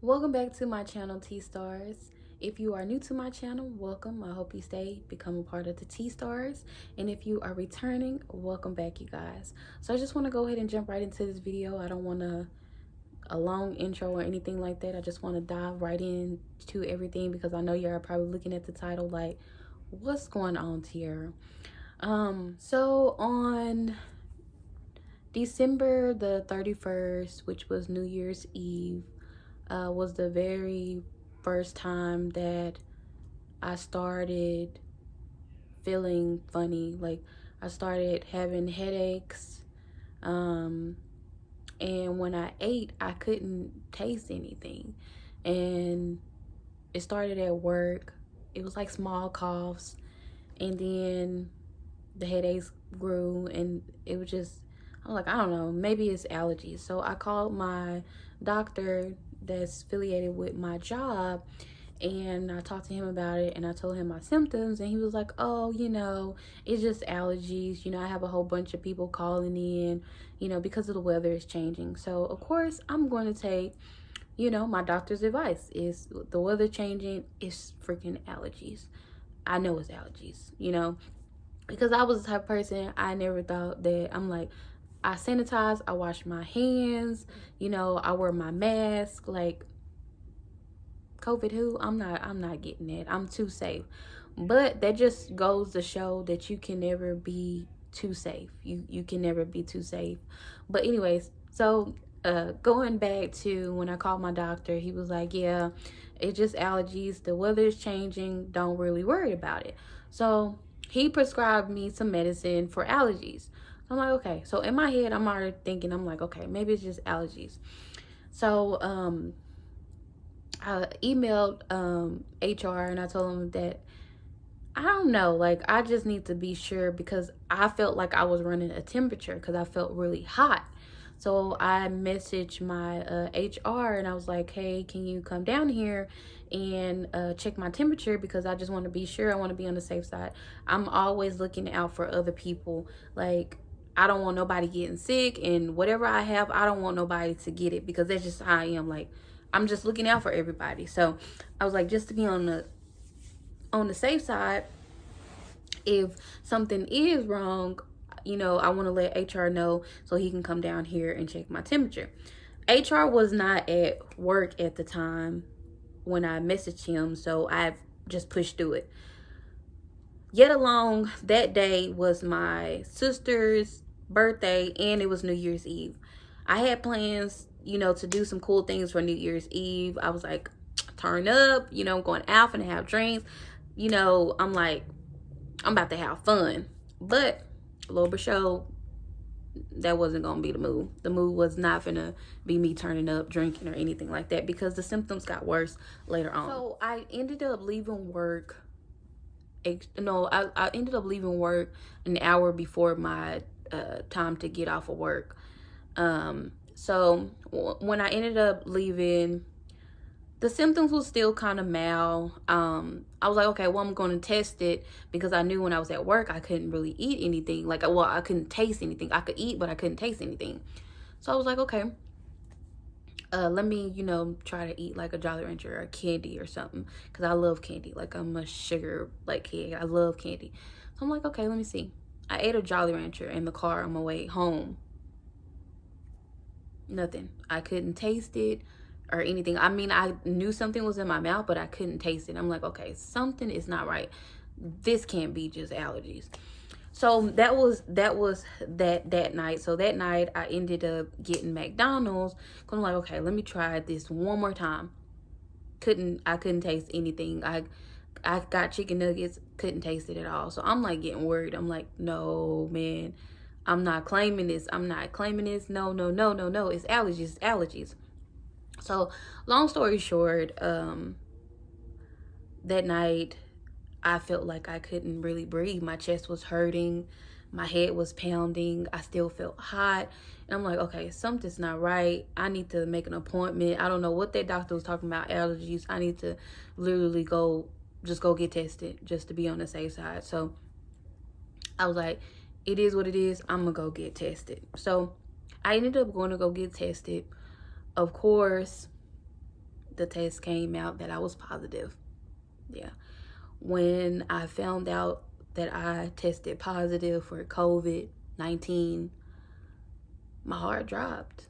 Welcome back to my channel, Tstars. If you are new to my channel, welcome. I hope you stay, become a part of the Tstars. And if you are returning, welcome back, you guys. So I just want to go ahead and jump right into this video. I don't want a long intro or anything like that. I just want to dive right into everything because I know you're probably looking at the title like, what's going on here? So on December the 31st, which was New Year's Eve, was the very first time that I started feeling funny. Like, I started having headaches. And when I ate, I couldn't taste anything. And it started at work. It was like small coughs. And then the headaches grew. And it was just, I was like, I don't know, maybe it's allergies. So I called my doctor that's affiliated with my job, and I talked to him about it, and I told him my symptoms, and he was like, oh, it's just allergies. I have a whole bunch of people calling in, because of the weather is changing. So of course I'm going to take, my doctor's advice. Is the weather changing? It's freaking allergies. I know it's allergies, because I was the type of person, I never thought that, I'm like, I sanitize, I wash my hands, I wear my mask. Like, COVID who? I'm not getting that. I'm too safe. But that just goes to show that you can never be too safe. You can never be too safe. But anyways, so going back to when I called my doctor, he was like, yeah, it's just allergies. The weather is changing. Don't really worry about it. So he prescribed me some medicine for allergies. I'm like, okay. So in my head, I'm already thinking, I'm like, okay, maybe it's just allergies. So I emailed HR, and I told them that I don't know, like, I just need to be sure, because I felt like I was running a temperature because I felt really hot. So I messaged my HR, and I was like, hey, can you come down here and check my temperature, because I just want to be sure. I want to be on the safe side. I'm always looking out for other people. Like, I don't want nobody getting sick, and whatever I have, I don't want nobody to get it, because that's just how I am. Like, I'm just looking out for everybody. So I was like, just to be on the safe side, if something is wrong, I want to let HR know so he can come down here and check my temperature. HR was not at work at the time when I messaged him, so I just pushed through it. Yet along that day was my sister's birthday, and it was New Year's Eve. I had plans, to do some cool things for New Year's Eve. I was like, turn up, going out and have drinks. I'm like, I'm about to have fun. But Lo Show, that wasn't gonna be the move. The move was not gonna be me turning up, drinking, or anything like that, because the symptoms got worse later on. So I ended up leaving work. I ended up leaving work an hour before my time to get off of work. So when I ended up leaving, the symptoms was still kind of mild. I was like, okay, well, I'm going to test it, because I knew when I was at work, I couldn't really eat anything. Like, well, I couldn't taste anything. I could eat, but I couldn't taste anything. So I was like, okay, let me, try to eat like a Jolly Rancher or a candy or something, because I love candy. Like, I'm a sugar like kid. I love candy. So I'm like, okay, let me see. I ate a Jolly Rancher in the car on my way home. Nothing. I couldn't taste it or anything. I mean, I knew something was in my mouth, but I couldn't taste it. I'm like, okay, something is not right. This can't be just allergies. So that was that night. So that night I ended up getting McDonald's. I'm like, okay, let me try this one more time. I couldn't taste anything. I got chicken nuggets, couldn't taste it at all. So I'm like getting worried. I'm like, no, man, I'm not claiming this. I'm not claiming this. No. It's allergies. It's allergies. So long story short, that night I felt like I couldn't really breathe. My chest was hurting. My head was pounding. I still felt hot. And I'm like, okay, something's not right. I need to make an appointment. I don't know what that doctor was talking about, allergies. I need to literally go get tested, just to be on the safe side. So I was like, it is what it is. I'm going to go get tested. So I ended up going to go get tested. Of course, the test came out that I was positive. Yeah. When I found out that I tested positive for COVID-19, my heart dropped.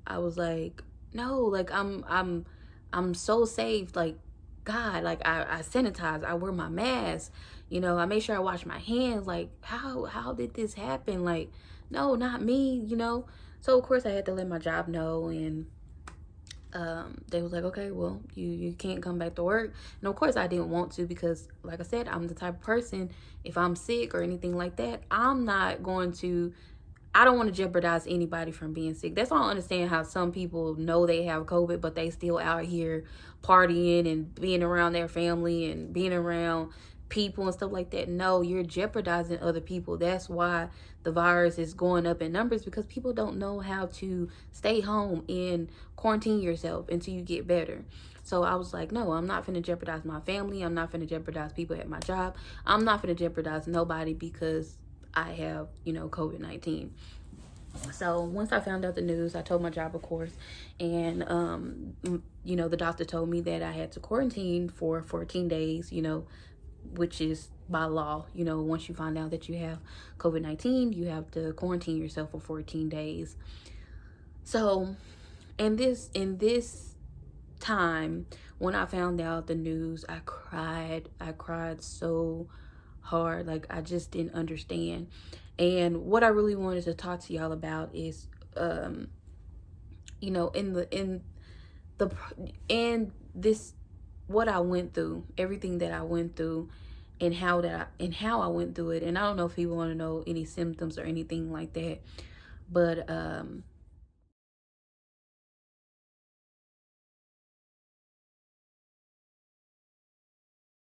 I was like, no, like I'm so safe. Like, God, like I sanitize, I wear my mask, you know, I make sure I wash my hands. Like, how did this happen? Like, no, not me, you know. So of course I had to let my job know, and they was like, okay, well, you can't come back to work. And of course I didn't want to, because like I said, I'm the type of person, if I'm sick or anything like that, I don't want to jeopardize anybody from being sick. That's why I don't understand how some people know they have COVID, but they still out here partying and being around their family and being around people and stuff like that. No, you're jeopardizing other people. That's why the virus is going up in numbers, because people don't know how to stay home and quarantine yourself until you get better. So I was like, no, I'm not finna jeopardize my family. I'm not finna jeopardize people at my job. I'm not finna jeopardize nobody because I have, you know, COVID-19. So once I found out the news, I told my job, of course, and you know, the doctor told me that I had to quarantine for 14 days, you know, which is by law. You know, once you find out that you have COVID-19, you have to quarantine yourself for 14 days. So in this time, when I found out the news, I cried so hard. Like, I just didn't understand. And what I really wanted to talk to y'all about is you know, in this, what I went through, everything that I went through, and how I went through it. And I don't know if people want to know any symptoms or anything like that, but